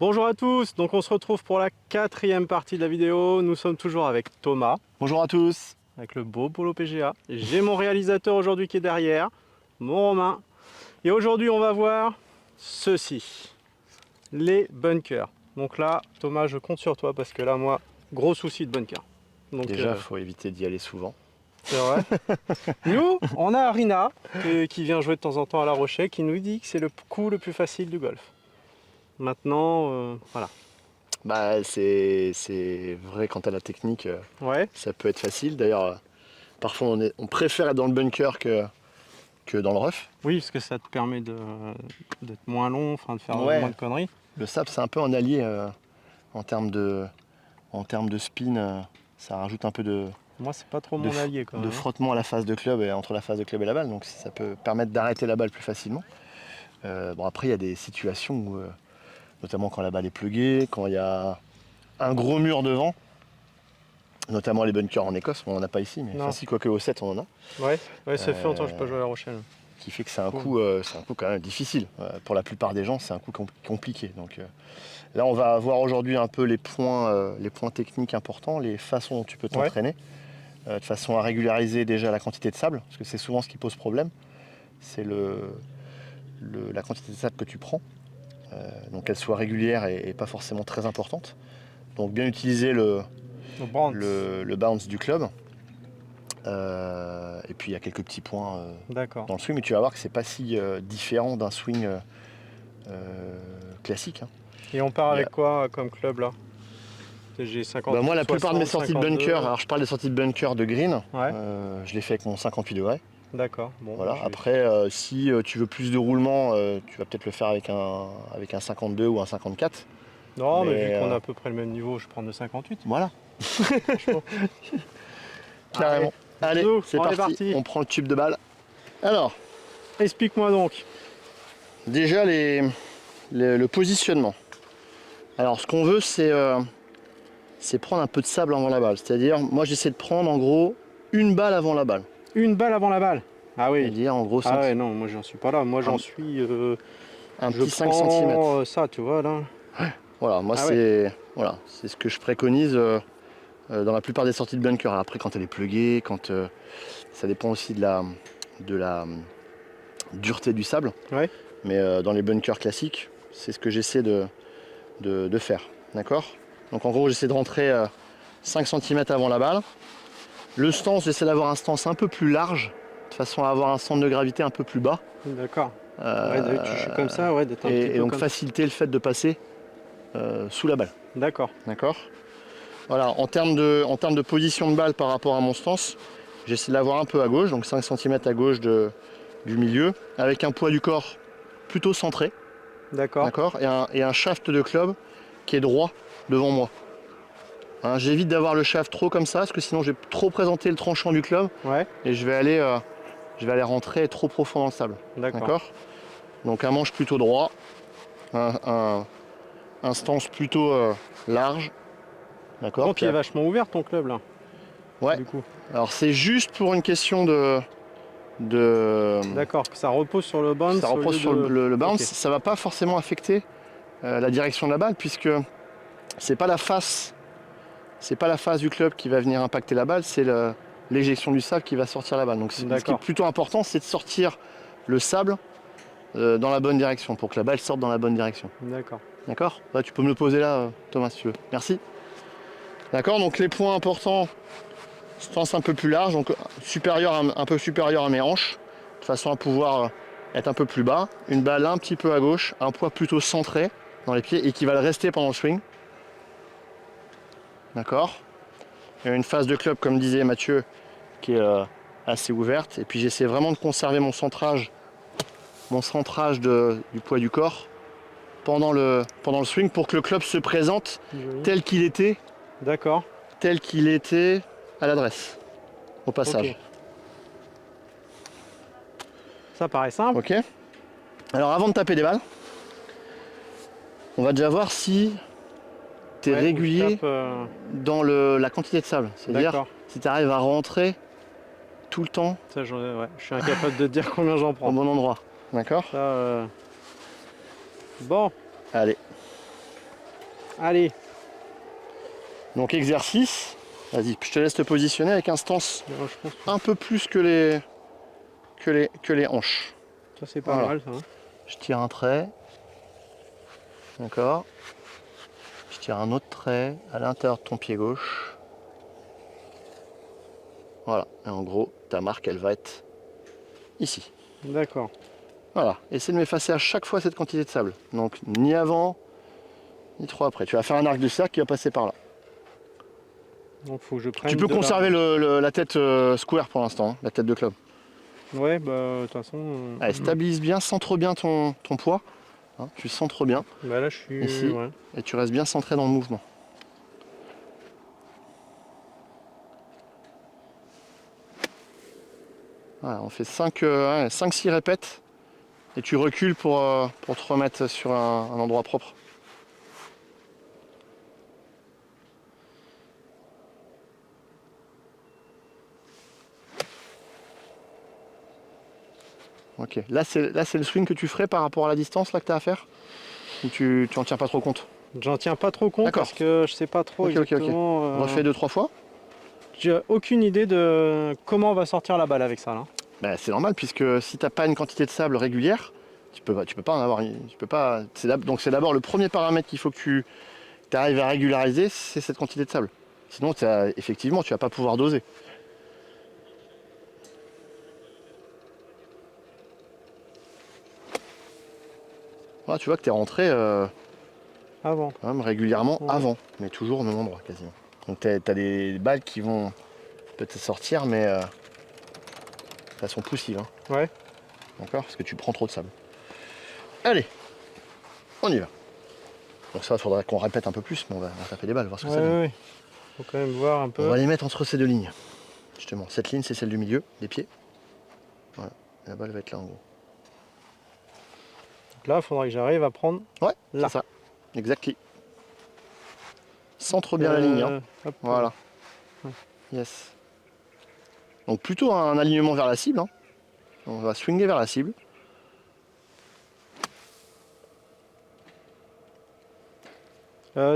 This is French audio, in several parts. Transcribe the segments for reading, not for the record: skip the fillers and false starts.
Bonjour à tous, donc on se retrouve pour la quatrième partie de la vidéo. Nous sommes toujours avec Thomas, Bonjour à tous. avec le beau Polo PGA. J'ai mon réalisateur aujourd'hui qui est derrière, mon Romain. Et aujourd'hui on va voir ceci, les bunkers. Donc là, Thomas, je compte sur toi parce que là, moi, gros souci de bunker. Donc, Déjà, faut éviter d'y aller souvent. c'est vrai. Nous, on a Rina qui vient jouer de temps en temps à La Rochelle, qui nous dit que c'est le coup le plus facile du golf. Maintenant, voilà. Bah, c'est vrai quand t'as la technique, Ouais. ça peut être facile. D'ailleurs, parfois on préfère être dans le bunker que dans le rough. Oui, parce que ça te permet d'être moins long, enfin de faire Ouais. moins de conneries. Le sable, c'est un peu un allié en termes de, spin. Ça rajoute un peu de, Moi, c'est pas trop mon allié quand de même. frottement à la phase de club et entre la phase de club et la balle. Donc ça peut permettre d'arrêter la balle plus facilement. Bon, après, il y a des situations où, notamment quand la balle est pluguée, quand il y a un gros mur devant, notamment les bunkers en Écosse, on n'en a pas ici, mais Non. enfin, si, quoique au 7 on en a, Ouais, ça fait longtemps que je n'ai pas joué à La Rochelle. qui fait que c'est un, Cool. coup quand même difficile. Pour la plupart des gens, c'est un coup compliqué. Donc là, on va voir aujourd'hui un peu les points techniques importants, les façons dont tu peux t'entraîner, de façon à régulariser déjà la quantité de sable, parce que c'est souvent ce qui pose problème, c'est la quantité de sable que tu prends, donc qu'elle soit régulière et pas forcément très importante. Donc bien utiliser le bounce du club. Et puis il y a quelques petits points D'accord. dans le swing, mais tu vas voir que c'est pas si différent d'un swing classique. Hein. Et on part avec quoi comme club là? J'ai 50. Bah moi, la plupart de mes 60, sorties de 52. bunker, alors je parle des sorties de bunker de green, Ouais. je les fais avec mon 58 degrés. D'accord. Bon, Voilà. bah, Après, si tu veux plus de roulement, tu vas peut-être le faire avec un 52 ou un 54. non, mais vu Mais, qu'on a à peu près le même niveau, je prends le 58. Voilà. Carrément. Allez, Bisous, c'est on est parti. parti. On prend le tube de balle. Alors, Explique-moi donc. déjà le positionnement. Alors ce qu'on veut, c'est prendre un peu de sable avant la balle. C'est-à-dire, moi j'essaie de prendre en gros une balle avant la balle. Une balle avant la balle. Ah oui. C'est-à-dire en gros Ah ouais, non, moi j'en suis pas là. Moi j'en suis. un Je petit 5 prends cm. ça, tu vois là. Voilà, moi Ah c'est voilà, c'est ce que je préconise dans la plupart des sorties de bunker. Après quand elle est pluguée, quand ça dépend aussi de la dureté du sable. Ouais. Mais dans les bunkers classiques, c'est ce que j'essaie de faire. D'accord? Donc en gros j'essaie de rentrer 5 cm avant la balle. Le stance, j'essaie d'avoir un stance un peu plus large, de façon à avoir un centre de gravité un peu plus bas. D'accord. Ouais, tu joues comme ça, ouais, d'être un petit Et peu donc comme faciliter le fait de passer sous la balle. D'accord. D'accord? Voilà, en termes de position de balle par rapport à mon stance, j'essaie de l'avoir un peu à gauche, donc 5 cm à gauche du milieu, avec un poids du corps plutôt centré. D'accord. D'accord? Et un shaft de club qui est droit devant moi. Hein, j'évite d'avoir le shaft trop comme ça, parce que sinon je vais trop présenter le tranchant du club Ouais. et je vais aller rentrer trop profond dans le sable. D'accord. Donc un manche plutôt droit, un stance plutôt large. D'accord. Donc il est vachement ouvert ton club là. Ouais. Du coup. Alors c'est juste pour une question de D'accord, que ça repose sur le bounce. ça repose au lieu sur de... le bounce. Ok. Ça va pas forcément affecter la direction de la balle, puisque c'est pas la face du club qui va venir impacter la balle, c'est l'éjection du sable qui va sortir la balle. Donc ce qui est plutôt important, c'est de sortir le sable dans la bonne direction, pour que la balle sorte dans la bonne direction. D'accord. D'accord? Là, tu peux me le poser là, Thomas, si tu veux. Merci. D'accord, donc les points importants, stance un peu plus large, donc un peu supérieur à mes hanches, de façon à pouvoir être un peu plus bas. Une balle un petit peu à gauche, un poids plutôt centré dans les pieds et qui va le rester pendant le swing. D'accord? Il y a une phase de club, comme disait Mathieu, qui est assez ouverte. Et puis j'essaie vraiment de conserver mon centrage du poids du corps pendant le swing pour que le club se présente tel qu'il était. D'accord. Tel qu'il était à l'adresse, au passage. Okay. Ça paraît simple. Ok. Alors avant de taper des balles, on va déjà voir si tu es régulier dans la quantité de sable. C'est-à-dire si tu arrives à rentrer tout le temps. Ça, ouais. Je suis incapable de te dire combien j'en prends. Au bon endroit. D'accord. Bon. Allez. Allez. Donc exercice, vas-y, je te laisse te positionner avec un stance Alors, je pense que un peu plus que les hanches. ça c'est pas Voilà. mal ça. Hein. Je tire un trait, d'accord. Je tire un autre trait à l'intérieur de ton pied gauche. Voilà, et en gros, ta marque, elle va être ici. D'accord. Voilà, essaie de m'effacer à chaque fois cette quantité de sable. Donc ni avant, ni trop après. Tu vas faire un arc de cercle qui va passer par là. Donc faut que je prenne. Tu peux de la- conserver la tête square pour l'instant, hein, la tête de club. Ouais, bah de toute façon. Allez, stabilise bien, centre bien ton poids. Hein, tu centres bien Bah là je suis. ici Ouais. et tu restes bien centré dans le mouvement. Voilà, on fait 5-6 répètes et tu recules pour te remettre sur un endroit propre. Ok, là c'est le swing que tu ferais par rapport à la distance là que tu as à faire. Ou tu en tiens pas trop compte? J'en tiens pas trop compte D'accord. parce que je sais pas trop Ok. exactement. Refais 2-3 fois. J'ai aucune idée de comment on va sortir la balle avec ça là. Bah, c'est normal puisque si t'as pas une quantité de sable régulière, tu peux pas en avoir. Tu peux pas. Donc c'est d'abord le premier paramètre qu'il faut que tu arrives à régulariser, c'est cette quantité de sable. Sinon, effectivement, tu vas pas pouvoir doser. Voilà, tu vois que tu es rentré Avant. quand même régulièrement Ouais. avant, mais toujours au même endroit quasiment. Donc tu as des balles qui vont peut-être sortir, mais de façon poussive. Hein. Ouais. D'accord? Parce que tu prends trop de sable. Allez, on y va. Donc ça, il faudra qu'on répète un peu plus, mais on va taper des balles, voir ce que Ouais, ça donne. ouais. Faut quand même voir un On peu. va les mettre entre ces deux lignes. Justement, cette ligne, c'est celle du milieu, des pieds. Voilà. La balle va être là en gros. Donc là, il faudra que j'arrive à prendre Ouais, là. c'est ça. Exactly. Centre bien la ligne. Hein. Hop. Voilà. Ouais. Yes. Donc plutôt un alignement vers la cible. Hein. On va swinger vers la cible.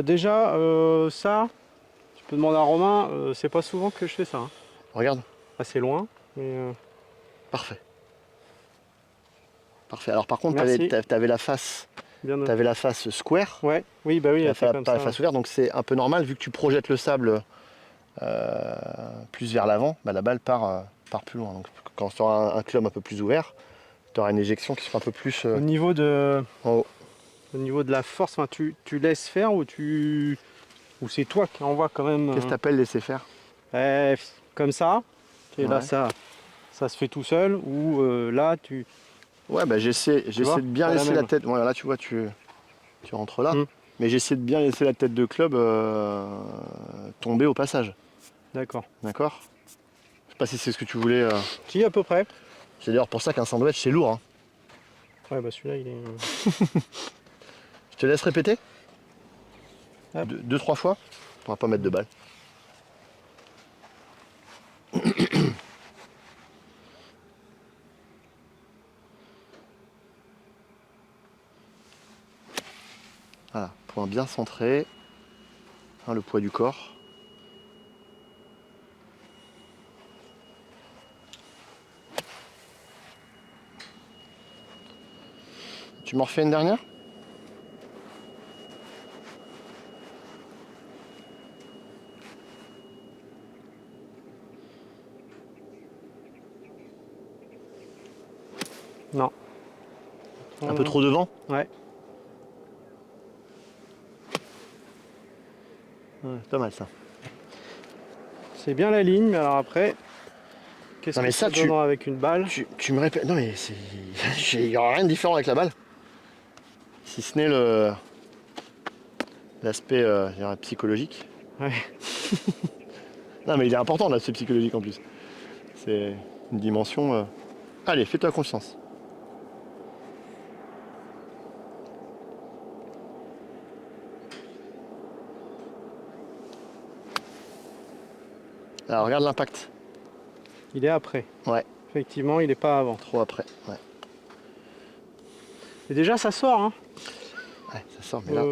Déjà, ça, tu peux demander à Romain, c'est pas souvent que je fais ça. Hein. Regarde. Assez loin, mais Parfait. Parfait. Alors par contre, merci. tu avais la face. Bien. Tu avais la face square. Ouais, oui, bah oui, elle fait comme Pas la ça. face ouverte, donc c'est un peu normal vu que tu projettes le sable plus vers l'avant, bah, la balle part plus loin. Donc quand tu auras un club un peu plus ouvert, tu auras une éjection qui sera un peu plus Au niveau de, en haut. au niveau de la force, tu laisses faire ou c'est toi qui envoie quand même. Qu'est-ce que tu appelles laisser faire? Comme ça. Et là, Ouais. ça se fait tout seul. Ou là, tu. Ouais, bah j'essaie vois, de bien pas la laisser la même. tête. Voilà, là tu vois, tu rentres là. Hmm. Mais j'essaie de bien laisser la tête de club tomber au passage. D'accord. D'accord? Je sais pas si c'est ce que tu voulais. Si, à peu près. C'est d'ailleurs pour ça qu'un sandwich c'est lourd. Hein. Ouais, bah celui-là, il est. Je te laisse répéter. Hop. 2-3 fois. On va pas mettre de balles. Voilà, point bien centré. Hein, le poids du corps. Tu m'en refais une dernière? Non. Un peu trop devant? Ouais. Ouais, pas mal ça. C'est bien la ligne, mais alors après, qu'est-ce Non, mais que ça, ça donnera avec une balle? Tu me répètes. Non mais il n'y aura rien de différent avec la balle. Si ce n'est l'aspect je dirais psychologique. Ouais. Non mais il est important l'aspect psychologique en plus. C'est une dimension. Allez, fais-toi confiance. Alors regarde l'impact. Il est après. Ouais. Effectivement, il est pas avant. Trop après. Ouais. Et déjà, ça sort. Hein. Ouais, ça sort, mais là.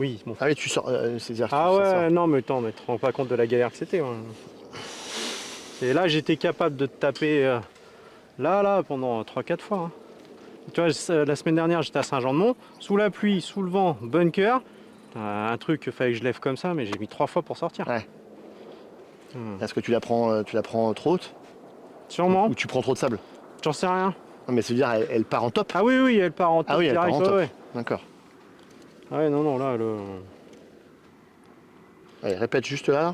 Oui, bon. Ah oui, tu sors. C'est-à-dire que Ah ça ouais, sort. non, mais attends, mais tu te rends pas compte de la galère que c'était. Ouais. Et là, j'étais capable de te taper là, pendant 3-4 fois. Hein. Tu vois, la semaine dernière, j'étais à Saint-Jean-de-Mont, sous la pluie, sous le vent, bunker. Un truc qu'il fallait que je lève comme ça, mais j'ai mis 3 fois pour sortir. Ouais. Hmm. Est-ce que tu la prends trop haute Sûrement, ou tu prends trop de sable? j'en sais rien. Non, mais c'est-à-dire, elle part en top. Ah oui, oui, elle part en Ah top oui, elle part direct. en Ouais, top. ouais. D'accord. Ah ouais, non, non, là, le... Allez, répète juste là.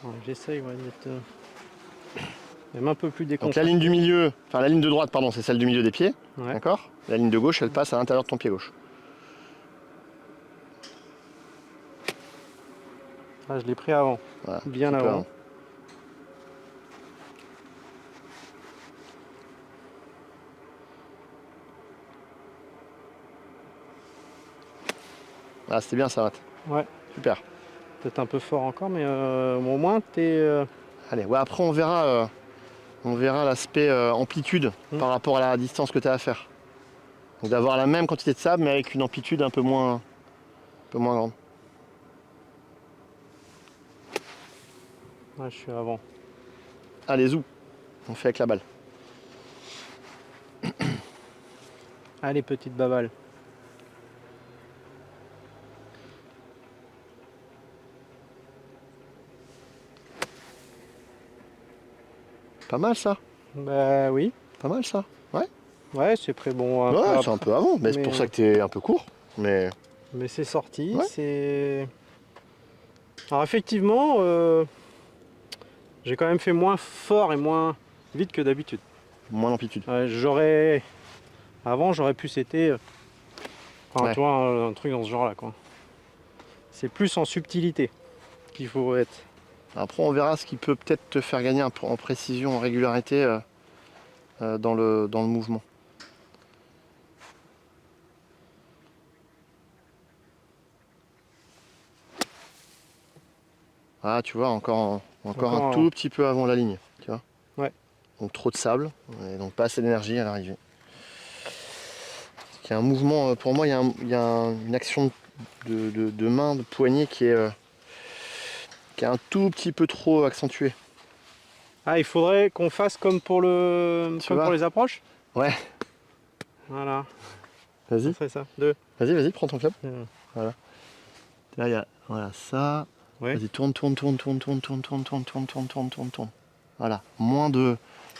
Ouais, j'essaye, ouais, d'être même un peu plus Donc la décontracté. ligne du milieu, enfin la ligne de droite, pardon, c'est celle du milieu des pieds. Ouais. D'accord. La ligne de gauche, elle passe à l'intérieur de ton pied gauche. Ah, je l'ai pris avant, Voilà, un bien petit peu avant. avant. Ah, c'était bien ça, Matt. Ouais, Super. peut-être un peu fort encore, mais au moins, t'es... Allez, ouais, après on verra l'aspect amplitude par rapport à la distance que tu as à faire. Donc d'avoir la même quantité de sable mais avec une amplitude un peu moins grande. Ouais, je suis avant. Allez, zou, on fait avec la balle. Allez, petite baballe. Pas mal ça, Bah oui. pas mal ça. Ouais, Ouais, c'est prêt, bon, un peu ouais, c'est un après. peu avant, mais c'est pour Mais, ça que tu es un peu court. Mais mais c'est sorti, ouais, c'est... Alors effectivement, j'ai quand même fait moins fort et moins vite que d'habitude. moins d'amplitude. J'aurais... Avant, j'aurais pu c'était... Enfin, Ouais. tu vois, un truc dans ce genre-là, quoi. C'est plus en subtilité qu'il faut être. Après, on verra ce qui peut peut-être te faire gagner un peu en précision, en régularité dans le mouvement. Ah, tu vois, encore un tout petit peu avant la ligne, tu vois. Ouais. Donc trop de sable, et donc pas assez d'énergie à l'arrivée. Il y a un mouvement, pour moi, il y a une action de main, de poignet qui est un tout petit peu trop accentuée. Ah, il faudrait qu'on fasse comme pour Tu comme vois pour les approches. Ouais, Voilà, on vas-y, fait ça. Deux. vas-y, prends ton club. Euh, Voilà. Là, il y a, voilà, ça. Ouais. Vas-y, tourne. Voilà,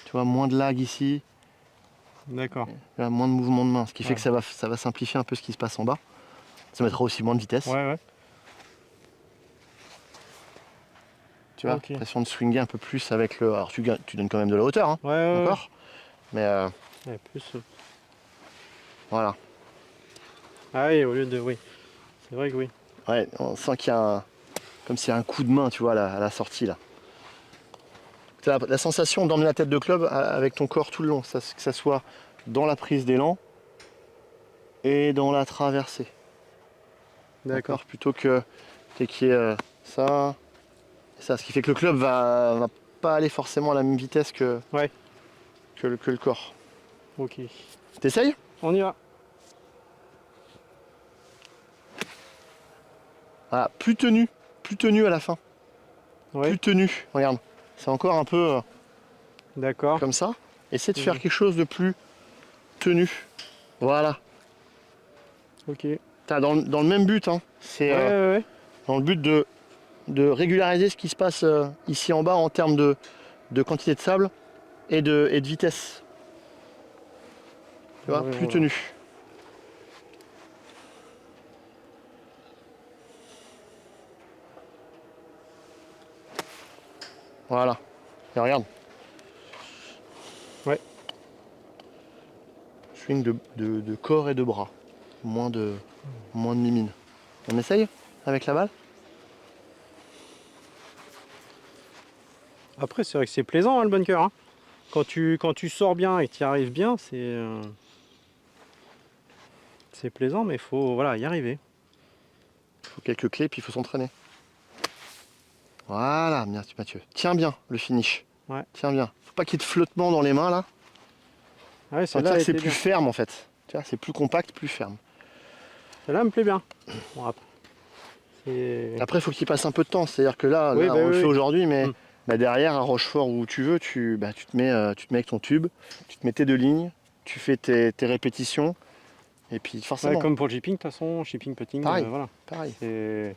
tu vois, moins de lag ici, D'accord. là, moins de mouvement de main, ce qui fait Ouais. que ça va simplifier un peu ce qui se passe en bas. Ça mettra aussi moins de vitesse. Ouais, ouais. Tu vois, Ok. pression de swinger un peu plus avec le. Alors tu donnes quand même de la hauteur, hein, Ouais, ouais, d'accord. Mais ouais, plus. voilà. Ah oui, au lieu de. Oui. C'est vrai que oui. Ouais, on sent qu'il y a comme s'il y a un coup de main, tu vois, à la sortie là. Tu as la sensation d'emmener la tête de club avec ton corps tout le long, que ça soit dans la prise d'élan et dans la traversée. D'accord. Plutôt que qu'il y ait ça et ça. Ce qui fait que le club va pas aller forcément à la même vitesse Ouais. que le corps. Ok. T'essayes? On y va. Voilà, plus tenu à la fin. Ouais. Plus tenu, regarde. C'est encore un peu D'accord. comme ça. Essaie de Mhm. faire quelque chose de plus tenu. Voilà. Ok. Ouais, Dans le même but, hein. C'est ouais, ouais. dans le but de régulariser ce qui se passe ici en bas en termes de quantité de sable et de vitesse. Tu vois, Ouais, plus voilà. tenu. Voilà. Et regarde. Ouais. Swing de corps et de bras. Moins de mimine. On essaye avec la balle? Après, c'est vrai que c'est plaisant, hein, le bunker. Hein. Quand tu sors bien et que tu y arrives bien, c'est plaisant, mais il faut voilà, y arriver. Il faut quelques clés, puis il faut s'entraîner. Voilà, merci Mathieu. Tiens bien le finish. Ouais. Tiens bien. Faut pas qu'il y ait de flottement dans les mains là. Ah ouais, Ça veut celle-là, dire elle que c'est était plus bien. ferme en fait. Tu vois, c'est plus compact, plus ferme. Celle-là me plaît bien. Bon, Après, il faut qu'il passe un peu de temps. C'est-à-dire que là, Oui, là, bah on le oui. fait aujourd'hui, mais Mm. derrière, à Rochefort, où tu veux, tu te mets avec ton tube, tu te mets tes 2 lignes, tu fais tes répétitions, et puis Ouais, forcément, comme pour le shipping, de toute façon, shipping, putting, pareil, voilà. pareil. C'est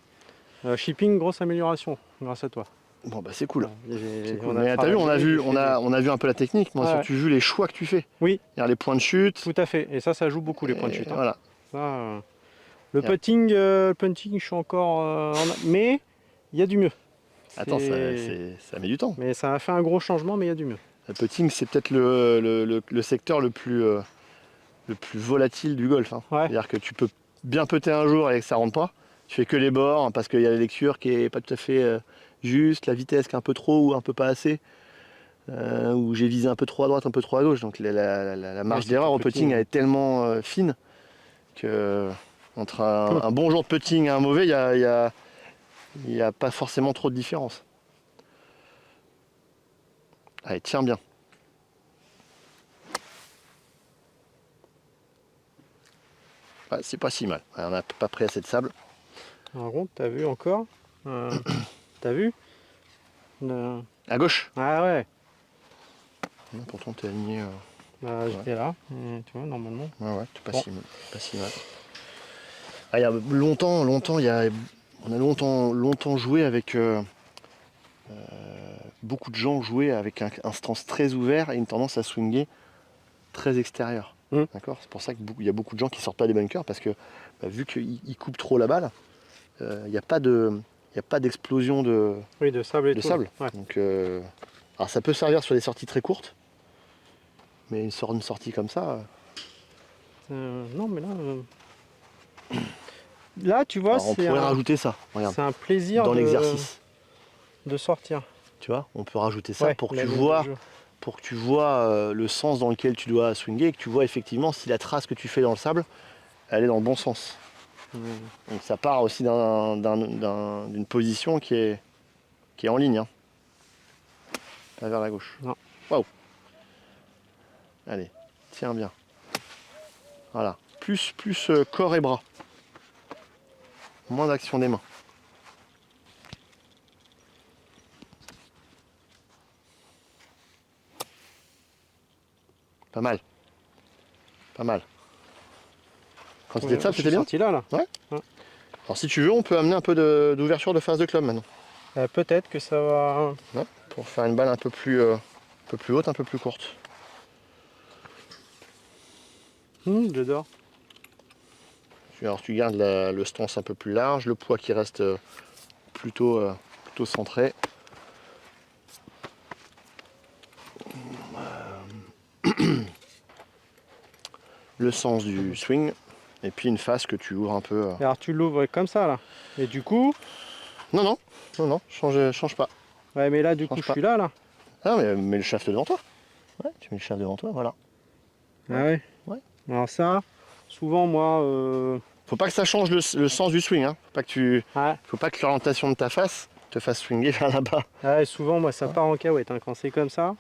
shipping, grosse amélioration grâce à toi. Bon, bah c'est cool. C'est cool. On a Mais t'as vu, on a travaillé, vu, j'ai fait des... on a vu un peu la technique, mais on a Ouais, ouais. surtout vu les choix que tu fais. Oui, C'est-à-dire les points de chute, tout à fait. Et ça joue beaucoup les points de et chute, hein. voilà. Ça, le putting, je suis encore... Mais il y a du mieux. Attends, C'est... ça met du temps. Mais ça a fait un gros changement, mais il y a du mieux. Le putting, c'est peut-être le secteur le plus volatile du golf, hein. Ouais, C'est-à-dire que tu peux bien putter un jour et que ça rentre pas. Tu fais que les bords hein, parce qu'il y a la lecture qui est pas tout à fait juste, la vitesse qui est un peu trop ou un peu pas assez, ou j'ai visé un peu trop à droite, un peu trop à gauche. Donc la marge c'était d'erreur au putting, putting elle est tellement fine que entre un bon jour de putting et un mauvais, il y a pas forcément trop de différence. Allez, tiens bien. Ouais, c'est pas si mal. Ouais, on n'a pas pris assez de sable. Par contre, t'as vu encore t'as vu Le- À gauche. Ah ouais, Pourtant, t'es aligné. bah, j'étais là, et tu vois, normalement. Ouais, ouais, t'es pas, Bon. pas si mal. Ah, il y a longtemps, on a longtemps joué avec. Beaucoup de gens jouaient avec un stance très ouvert et une tendance à swinger très extérieure. Mm. D'accord. C'est pour ça qu'il y a beaucoup de gens qui sortent pas des bunkers parce que vu qu'ils coupent trop la balle, il n'y a pas d'explosion de Oui, de sable et tout. sable. Ouais. Donc, alors ça peut servir sur des sorties très courtes, mais une sortie comme ça. Non, mais là... Là, tu vois, Alors on pourrait rajouter ça. Regarde, c'est un plaisir dans l'exercice. de sortir. Tu vois, on peut rajouter ça Ouais, pour que la tu ligne de vois. jeu. Pour que tu vois le sens dans lequel tu dois swinger et que tu vois effectivement si la trace que tu fais dans le sable, elle est dans le bon sens. Donc ça part aussi d'une position qui est en ligne. Hein. Pas vers la gauche. Non. Waouh. Allez, tiens bien. Voilà. Plus corps et bras. Moins d'action des mains. Pas mal. Pas mal. Quantité de sable, c'était bien. Sorti là. Ouais. Alors si tu veux, on peut amener un peu d'ouverture de phase de club maintenant. Peut-être que ça va... Ouais, pour faire une balle un peu plus haute, un peu plus courte. J'adore. Alors tu gardes le stance un peu plus large, le poids qui reste plutôt centré. Le sens du swing, et puis une face que tu ouvres un peu. Alors tu l'ouvres comme ça là. Et du coup... Non, change pas. Ouais, mais là, du coup, Change je pas. suis là. Ah, mais mets le shaft devant toi. Ouais, tu mets le shaft devant toi, voilà. Ah ouais. Ouais. Alors ça, souvent, moi... Faut pas que ça change le sens du swing, hein. Faut pas que l'orientation de ta face te fasse swinger vers là-bas. Ouais, souvent, moi, ça part en cahuète. Hein. Quand c'est comme ça,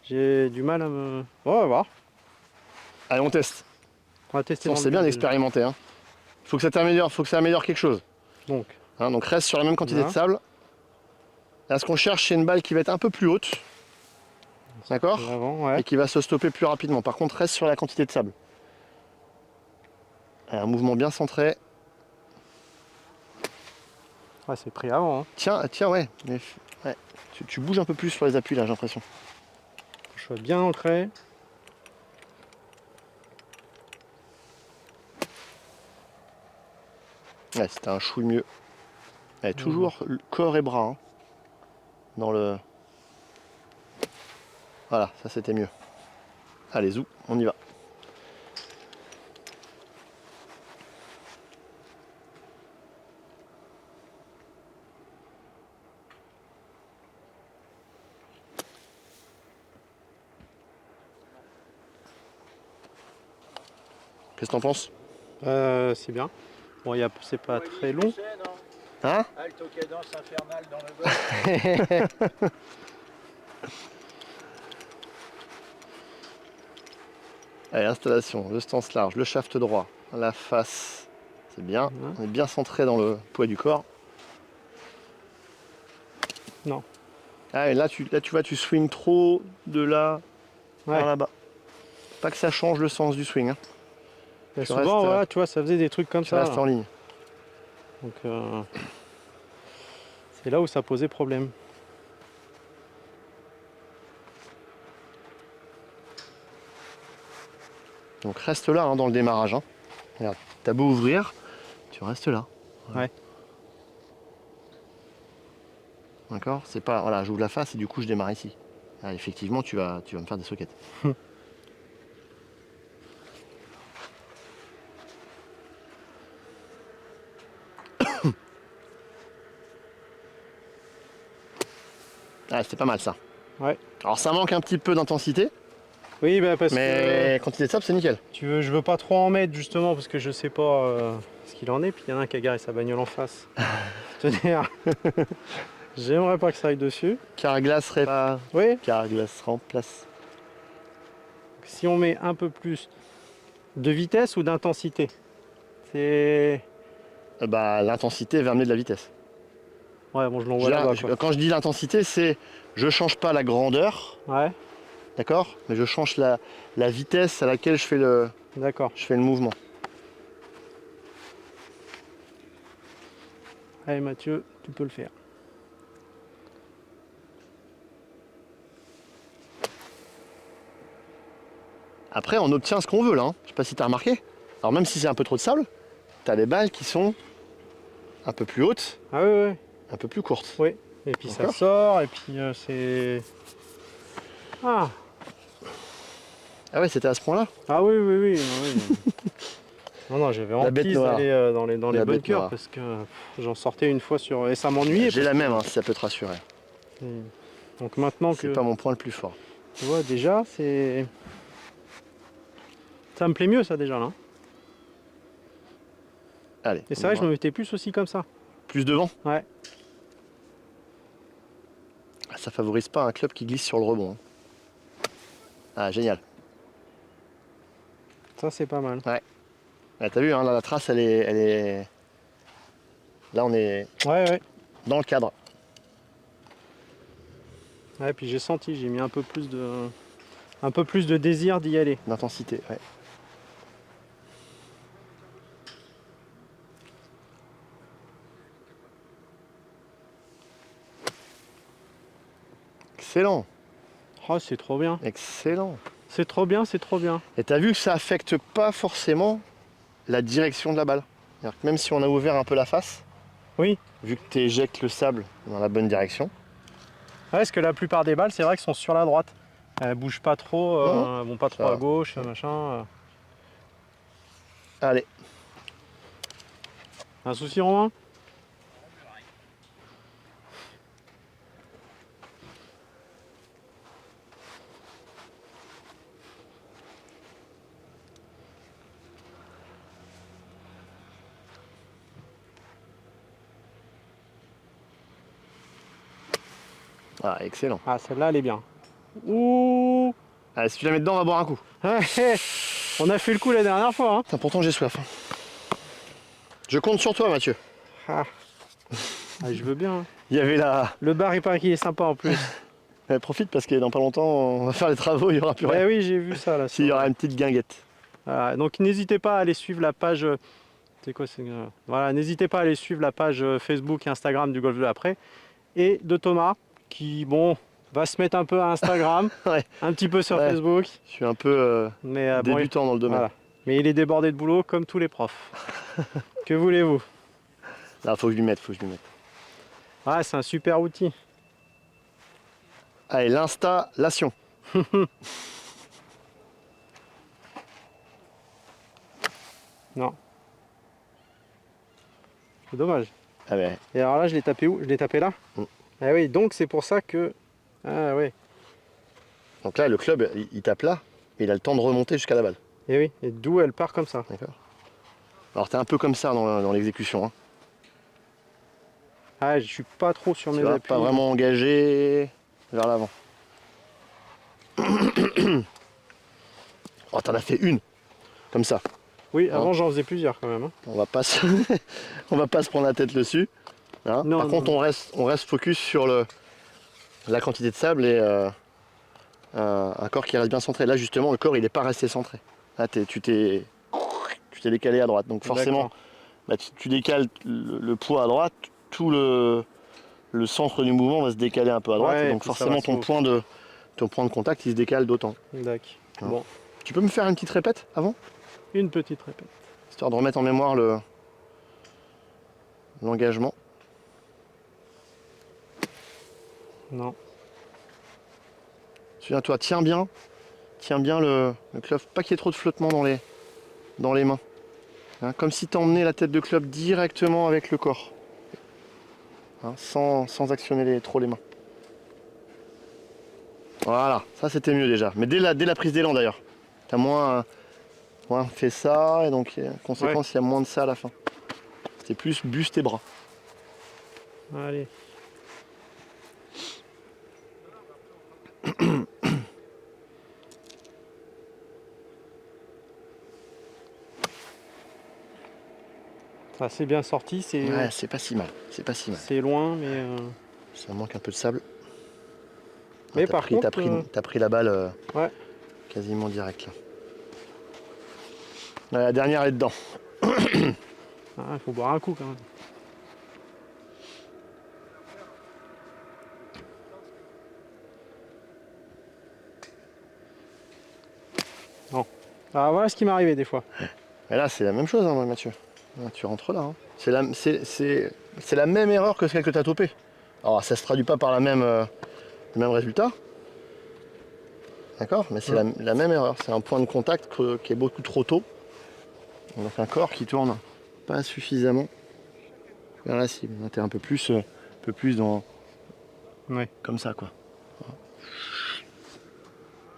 j'ai du mal à me... Bon, on va voir. Allez, on teste. On va tester dans le C'est bien but, d'expérimenter. Hein. Faut que ça améliore quelque chose. Donc, Hein, donc reste sur la même quantité voilà. de sable. Là, ce qu'on cherche, c'est une balle qui va être un peu plus haute. D'accord. L'avant, ouais. Et qui va se stopper plus rapidement. Par contre, reste sur la quantité de sable. Allez, un mouvement bien centré. Ouais, c'est pris avant. Hein. Tiens, ouais. Mais, ouais. Tu bouges un peu plus sur les appuis là, j'ai l'impression. Je sois bien ancré. Ouais, c'était un chouille mieux. Ouais, toujours corps et bras. Hein, dans le... Voilà, ça c'était mieux. Allez, zou, on y va. Qu'est-ce que t'en penses? C'est bien. Bon, c'est pas très long. Hein? Halte aux cadences infernales dans le golf. Allez, installation, le stance large, le shaft droit, la face C'est bien. Voilà. On est bien centré dans le poids du corps. Non. Ah, et là, tu vois, tu swings trop de là vers Ouais. là-bas. Pas que ça change le sens du swing. Hein. Bah, Tu souvent, restes, voilà, tu vois, ça faisait des trucs comme Tu ça. restes Là. en ligne. Donc, c'est là où ça posait problème. Donc reste là hein, dans le démarrage. Hein. Regarde, t'as beau ouvrir, tu restes là. Voilà. Ouais. D'accord. C'est pas. Voilà, j'ouvre la face et du coup je démarre ici. Ah, effectivement, tu vas me faire des sockets. Ah, c'était pas mal ça. Ouais. Alors ça manque un petit peu d'intensité, Oui, bah parce que mais quand il est stable, c'est nickel. je veux pas trop en mettre justement parce que je sais pas ce qu'il en est. Puis il y en a un qui a garé sa bagnole en face. Tenir. J'aimerais pas que ça aille dessus. Carglass répare. Oui. Carglass remplace. Si on met un peu plus de vitesse ou d'intensité, c'est. Bah l'intensité va amener de la vitesse. Ouais, bon, je l'envoie là-bas. Quoi. Quand je dis l'intensité, c'est je change pas la grandeur, Ouais, d'accord, mais je change la vitesse à laquelle je fais le d'accord. mouvement. Allez, Mathieu, tu peux le faire. Après, on obtient ce qu'on veut là. Hein. Je sais pas si tu as remarqué. Alors même si c'est un peu trop de sable, tu as des balles qui sont un peu plus hautes, Ah oui, oui. un peu plus courtes. Oui. Et puis ça D'accord. sort, et puis c'est. Ah. Ah ouais, c'était à ce point-là. Ah oui, oui, oui. Oui. Non, non, j'avais La bête envie noire. d'aller dans les La bête bunkers noire. parce que j'en sortais une fois sur. Et ça m'ennuyait. J'ai parce la même, hein, si ça peut te rassurer. que- Donc maintenant C'est que. pas mon point le plus fort. Tu vois, déjà, c'est. Ça me plaît mieux, ça, déjà, là. Allez. Et c'est vrai, je me mettais plus aussi comme ça. Plus devant. Ouais. Ah, ça favorise pas un club qui glisse sur le rebond. Hein. Ah, génial. Ça, c'est pas mal. Ah, t'as vu, hein, là, la trace, elle est... Là, on est Ouais, ouais. dans le cadre. Ouais, puis j'ai senti, j'ai mis un peu plus de désir d'y aller. D'intensité, ouais. Excellent, Oh, c'est trop bien. excellent. C'est trop bien, c'est trop bien. Et t'as vu que ça affecte pas forcément la direction de la balle. C'est-à-dire que même si on a ouvert un peu la face, Oui. vu que tu éjectes le sable dans la bonne direction, Ouais, parce que la plupart des balles, c'est vrai qu'elles sont sur la droite. Elles bougent pas trop, Non, elles vont pas trop va. à gauche, machin. allez, Un souci, Romain? ah, excellent. Ah, celle-là, elle est bien. Ouh. Allez, si tu la mets dedans, on va boire un coup. On a fait le coup la dernière fois. Hein. Putain, pourtant j'ai soif. Hein. Je compte sur toi, Mathieu. Ah. Ah, je veux bien. Hein. Il y avait la... Le bar, il paraît qu'il est sympa en plus. profite parce que dans pas longtemps, on va faire les travaux, il n'y aura plus rien. Eh oui, j'ai vu ça là. S'il y aura une petite guinguette. Voilà, donc n'hésitez pas à aller suivre la page. C'est quoi voilà, n'hésitez pas à aller suivre la page Facebook et Instagram du Golf de l'après et de Thomas qui bon va se mettre un peu à Instagram, Ouais. un petit peu sur Ouais. Facebook, Je suis un peu mais bon, débutant dans le domaine. voilà. Mais il est débordé de boulot comme tous les profs. Que voulez-vous? Là, faut que je lui mette, faut que je lui mette. Ah, c'est un super outil. Allez, l'installation. Non. C'est dommage. Ah ben, Et alors là, je l'ai tapé où? Je l'ai tapé là. Mm. Ah oui, donc c'est pour ça que. Ah oui. donc là, le club, il tape là, et il a le temps de remonter jusqu'à la balle. Et oui. Et d'où elle part comme ça. D'accord. Alors, t'es un peu comme ça dans l'exécution. Hein. Ah, je suis pas trop sur Tu mes vois, appuis. pas vraiment engagé vers l'avant. Oh, t'en as fait une, comme ça. Oui, avant j'en faisais plusieurs quand même. Hein. On va pas se... on va pas se prendre la tête dessus. Hein. Non, Par non, contre, non. on reste focus sur la quantité de sable et un corps qui reste bien centré. Là, justement, le corps, il n'est pas resté centré. Là, tu t'es décalé à droite. Donc forcément, D'accord. bah, tu décales le poids à droite, tout le centre du mouvement va se décaler un peu à droite. Ouais, Et et donc puis ça va forcément, ton point de contact, il se décale d'autant. D'accord. Hein. Bon, Tu peux me faire une petite répète avant? une petite répète. Histoire de remettre en mémoire l'engagement. Non. Souviens-toi, tiens bien le club, pas qu'il y ait trop de flottement dans les mains. Hein, comme si tu emmenais la tête de club directement avec le corps. Hein, sans actionner trop les mains. Voilà, ça c'était mieux déjà. Mais dès la prise d'élan d'ailleurs. Tu as moins fait ça et donc en conséquence il y a moins de ça à la fin. C'est plus buste et bras. Allez. Ça c'est bien sorti, Ouais, c'est pas si mal. C'est pas si mal. c'est loin, mais Ça manque un peu de sable. mais T'as par pris, contre, t'as pris la balle ouais. quasiment direct là. Ouais, la dernière est dedans. Il faut boire un coup quand même. Bon. Alors voilà ce qui m'est arrivé des fois. Et là c'est la même chose hein, Mathieu. Là, tu rentres là. Hein. C'est la même erreur que celle que tu as topée. Alors ça se traduit pas par le même résultat. D'accord? Mais c'est la même erreur. C'est un point de contact qui est beaucoup trop tôt. Donc un corps qui tourne pas suffisamment vers la cible. Là, t'es un peu plus dans. Ouais. Comme ça quoi.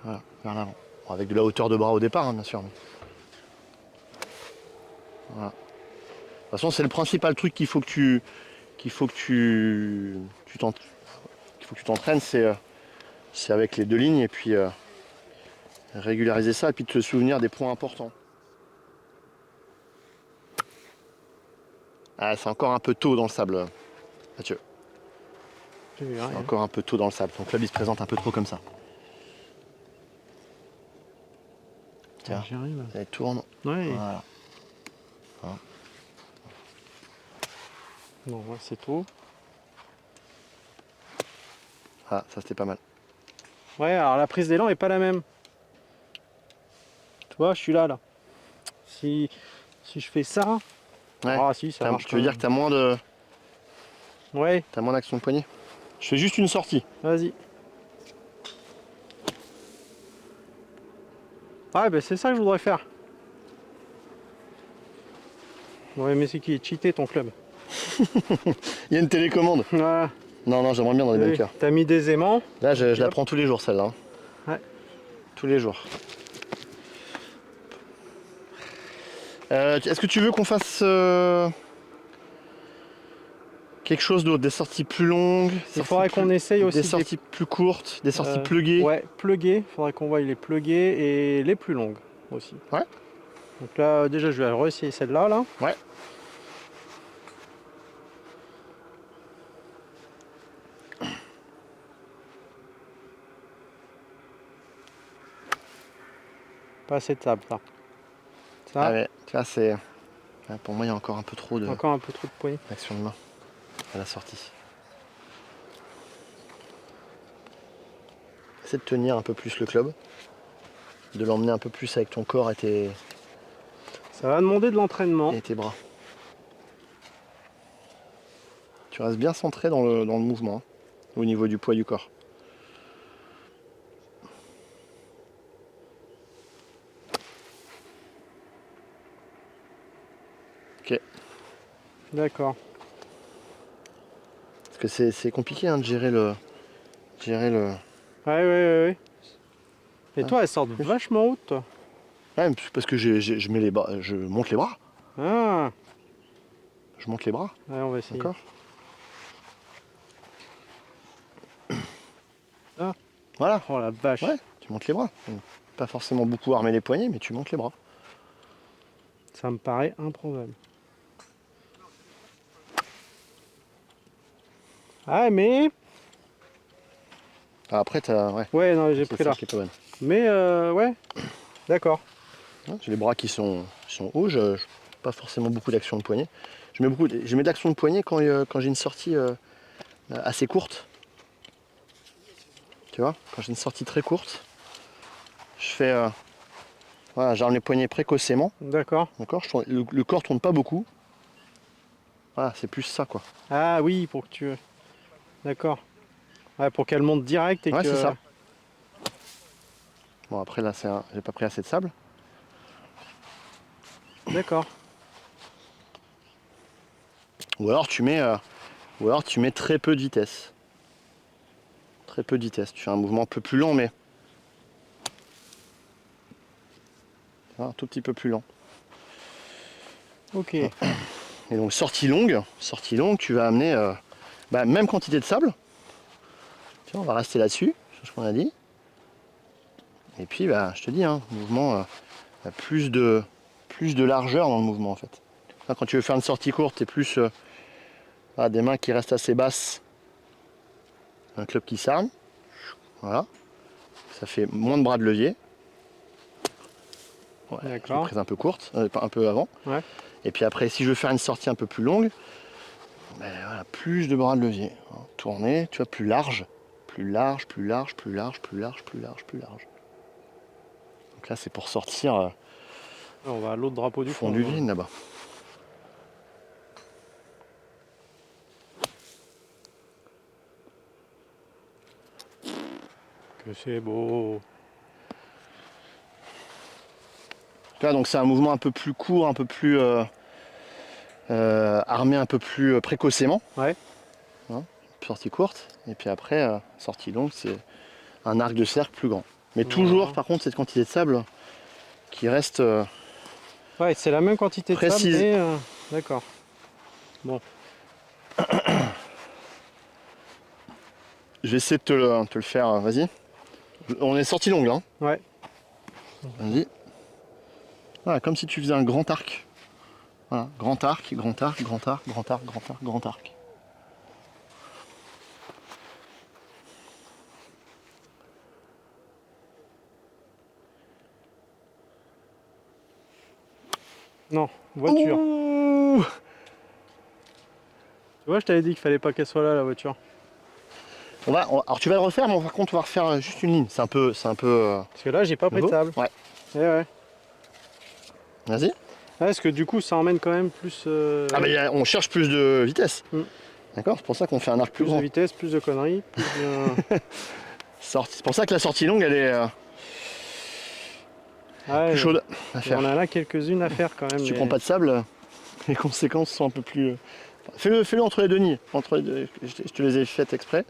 Voilà, vers l'avant. Bon, avec de la hauteur de bras au départ, hein, bien sûr. Mais... Voilà. De toute façon, c'est le principal truc qu'il faut que tu t'entraînes, c'est avec les deux lignes et puis régulariser ça et puis te souvenir des points importants. Ah, c'est encore un peu tôt dans le sable, Mathieu. J'ai vu, hein, C'est encore un peu tôt dans le sable. Ton club il se présente un peu trop comme ça. Tiens, j'y arrive. allez, tourne. Ouais. Voilà. Non, ouais, c'est tout. Ah, ça c'était pas mal. Ouais, alors la prise d'élan est pas la même. Tu vois, je suis là. Si je fais ça, Ouais. ah si, ça marche. Tu veux dire que tu as moins de. Ouais, T'as moins d'action de poignet. Je fais juste une sortie. vas-y. Ouais, ben c'est ça que je voudrais faire. Ouais, mais c'est qui est cheaté ton club. Il y a une télécommande. Voilà. Non, j'aimerais bien dans les Oui, bunkers. t'as mis des aimants. Là, je la hop. prends tous les jours celle-là. Hein. Ouais. Tous les jours. Est-ce que tu veux qu'on fasse quelque chose d'autre? Des sorties plus longues? Il faudrait qu'on essaye aussi des sorties plus courtes? Des sorties euh, pluguées? Ouais, pluguées. Il faudrait qu'on voie les pluguées et les plus longues aussi. Ouais. Donc là, déjà, je vais réessayer celle-là. Là. Ouais. Pas assez de sable, là. Ça, Ah ouais, tu vois, c'est. Ouais, pour moi, il y a encore un peu trop encore un peu trop de poignée. d'action de main à la sortie. Essaie de tenir un peu plus le club, de l'emmener un peu plus avec ton corps et Ça va demander de l'entraînement. tes bras. Tu restes bien centré dans le mouvement, hein, au niveau du poids du corps. Ok. D'accord. Parce que c'est compliqué hein, de gérer le. Ouais. Et Ah. toi, elles sortent vachement hautes, toi. Ouais, mais c'est parce que je mets les bras, je monte les bras. Ah, Je monte les bras, ouais, on va essayer. d'accord. Ah. Voilà. Oh la vache. Ouais, tu montes les bras. Donc, pas forcément beaucoup armer les poignets, mais tu montes les bras. Ça me paraît improbable. Ah mais... Ah, après, t'as... Ouais, Ouais, non, j'ai c'est pris ça là. qui est pas bonne. Mais ouais, d'accord. Hein, j'ai les bras qui sont hauts, pas forcément beaucoup d'action de poignet. Je mets de l'action de poignet quand j'ai une sortie assez courte. Tu vois, quand j'ai une sortie très courte, je fais... voilà, j'arme les poignets précocement. D'accord. D'accord, le corps tourne pas beaucoup. Voilà, c'est plus ça, quoi. Ah oui, pour que tu... D'accord. Ouais, pour qu'elle monte direct et Ouais, que... c'est ça. Bon, après, là, j'ai pas pris assez de sable. D'accord. Ou alors tu mets très peu de vitesse. Très peu de vitesse. Tu fais un mouvement un peu plus lent, mais un tout petit peu plus lent. Ok. Et donc sortie longue, tu vas amener même quantité de sable. Tiens, on va rester là-dessus, c'est ce qu'on a dit. Et puis je te dis, mouvement, plus de largeur dans le mouvement en fait. Là, quand tu veux faire une sortie courte, tu es plus des mains qui restent assez basses, un club qui s'arme. Voilà. Ça fait moins de bras de levier. Ouais, je l'ai D'accord. prise un peu courte, un peu avant. Ouais. Et puis après, si je veux faire une sortie un peu plus longue, voilà, plus de bras de levier. Tourner, tu vois, plus large. Plus large, plus large, plus large, plus large, plus large, plus large. Donc là, c'est pour sortir On va à l'autre drapeau au du fond fond. du vide là-bas. Que c'est beau. Tu vois, donc c'est un mouvement un peu plus court, un peu plus armé un peu plus précocement. Ouais. Sortie courte. Et puis après, sortie longue, c'est un arc de cercle plus grand. Mais Voilà. toujours, par contre, cette quantité de sable qui reste Ouais, c'est la même quantité de sable, précise. mais... D'accord. Bon. Je vais essayer de te le faire, vas-y. On est sortie longue, hein. Ouais. Vas-y. Voilà, comme si tu faisais un grand arc. Voilà, grand arc, grand arc, grand arc, grand arc, grand arc, grand arc. Non, voiture. Ouh. Tu vois, je t'avais dit qu'il fallait pas qu'elle soit là, la voiture. Alors tu vas le refaire, mais par contre on va refaire juste une ligne. C'est un peu. Parce que là, j'ai pas pris de nouveau. sable. Ouais. Eh ouais. Vas-y. Ouais, parce que du coup, ça emmène quand même plus... Ah bah on cherche plus de vitesse. Mm. D'accord. C'est pour ça qu'on fait un arc plus plus de grand. vitesse, plus de conneries, plus de... C'est pour ça que la sortie longue elle est Ouais, plus chaude à il y faire. en a là quelques-unes à faire quand même. Si tu mais- prends pas de sable, les conséquences sont un peu plus. Fais-le entre les deux nids. Je te les ai faites exprès.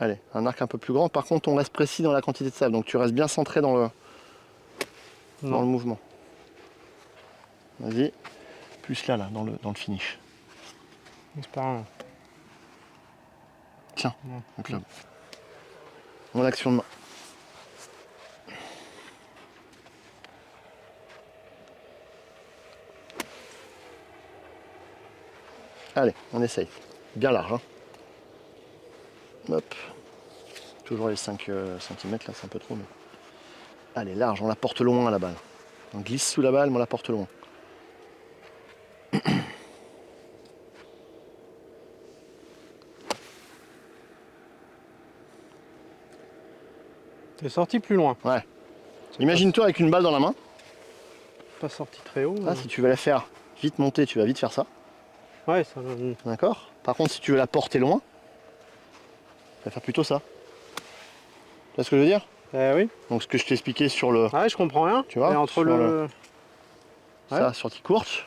Allez, un arc un peu plus grand. Par contre, on reste précis dans la quantité de sable. Donc tu restes bien centré dans le Non. mouvement. Vas-y. Plus là, dans le finish. C'est pas grave. Tiens, Non. le club. Mon action de main. Allez, on essaye. Bien large. Hein. Hop. Toujours les 5 cm là, c'est un peu trop. Mais... Allez, large, on la porte loin la balle. On glisse sous la balle, mais on la porte loin. T'es sorti plus loin. Ouais. Imagine-toi avec une balle dans la main. Pas sorti très haut. Ah, si tu veux la faire vite monter, tu vas vite faire ça. Ouais, ça... D'accord. Par contre, si tu veux la porter loin, tu vas faire plutôt ça. Tu vois ce que je veux dire? oui. Donc ce que je t'ai expliqué sur le... Ah ouais, je comprends rien. Tu vois, Et entre sur le... Ouais. Ça, sortie courte,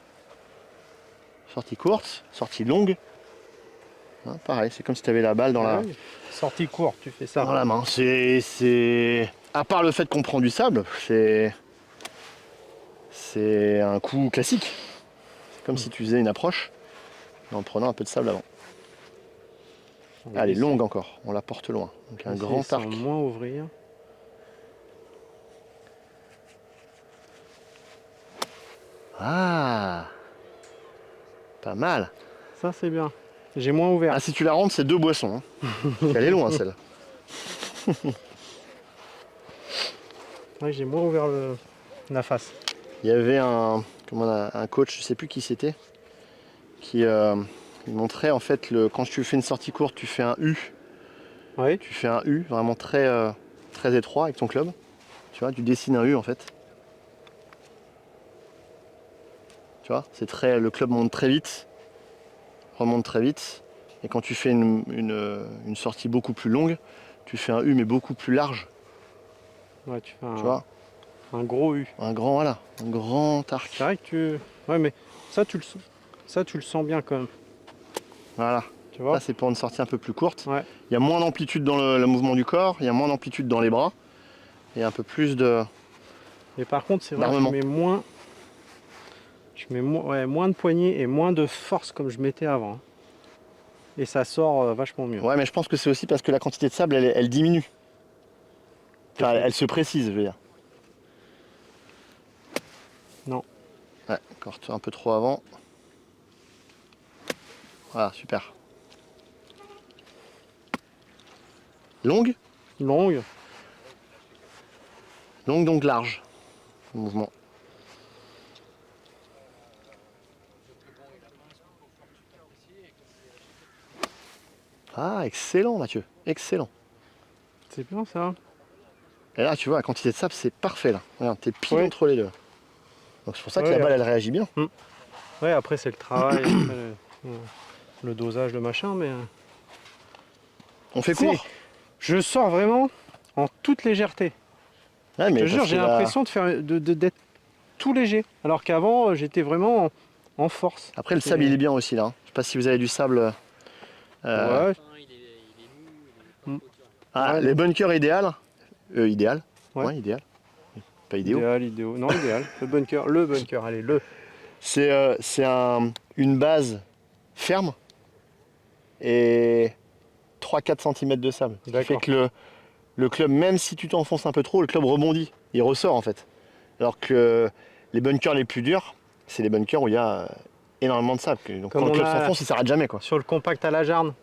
sortie longue. Hein, pareil, c'est comme si tu avais la balle dans, Ah oui. Sortie courte, tu fais ça. dans la main. À part le fait qu'on prend du sable, c'est un coup classique. C'est comme si tu faisais une approche en prenant un peu de sable avant. On va Allez, essayer- longue encore, on la porte loin. Donc un essayer grand sans arc. moins ouvrir. Ah, pas mal. Ça c'est bien. J'ai moins ouvert. Ah, si tu la rentres, c'est 2 boissons. Hein. Elle est loin, celle. Ouais, j'ai moins ouvert la face. Il y avait un coach, je sais plus qui c'était, qui montrait en fait quand tu fais une sortie courte, tu fais un U. Oui. Tu fais un U vraiment très, très étroit avec ton club. Tu vois, tu dessines un U en fait. Tu vois, le club monte très vite, remonte très vite. Et quand tu fais une sortie beaucoup plus longue, tu fais un U mais beaucoup plus large. Ouais, tu fais Tu vois, un gros U. un grand arc. C'est vrai que tu. Ouais, mais ça tu le sens bien quand même. Voilà. Tu vois. Ça c'est pour une sortie un peu plus courte. Ouais. Il y a moins d'amplitude dans le mouvement du corps, il y a moins d'amplitude dans les bras, et un peu plus de... Et par contre, c'est vrai que d'armement. je mets moins de poignée et moins de force comme je mettais avant. Et ça sort vachement mieux. Ouais, mais je pense que c'est aussi parce que la quantité de sable, elle diminue. Enfin, elle se précise, je veux dire. Non. Ouais, encore un peu trop avant. Voilà, super. Longue, Longue. donc large. Le mouvement. Ah, excellent Mathieu, excellent. C'est bien ça. Et là, tu vois, la quantité de sable, c'est parfait là. Regarde, t'es pile Ouais. entre les deux. Donc c'est pour ça que Ouais, la balle, elle réagit bien. Ouais, après c'est le travail, après, le dosage, le machin, mais. On fait C'est- court. Je sors vraiment en toute légèreté. Ouais, Je mais te jure, parce j'ai que là- l'impression d'être tout léger. Alors qu'avant, j'étais vraiment en force. Après, le sable, il est bien aussi là. Hein. Je sais pas si vous avez du sable. Ouais. Ah, Ouais, les non. bunkers idéal. Idéal. Ouais. Ouais, idéal. Pas idéaux. Idéal. Non, idéal. Le bunker, allez, le. C'est une base ferme et 3-4 cm de sable. Ce qui fait D'accord. que le club, même si tu t'enfonces un peu trop, le club rebondit. Il ressort en fait. Alors que les bunkers les plus durs, c'est les bunkers où il y a énormément de sable. Donc Comme quand le on club a s'enfonce, il s'arrête jamais quoi. sur le compact à la Jarne,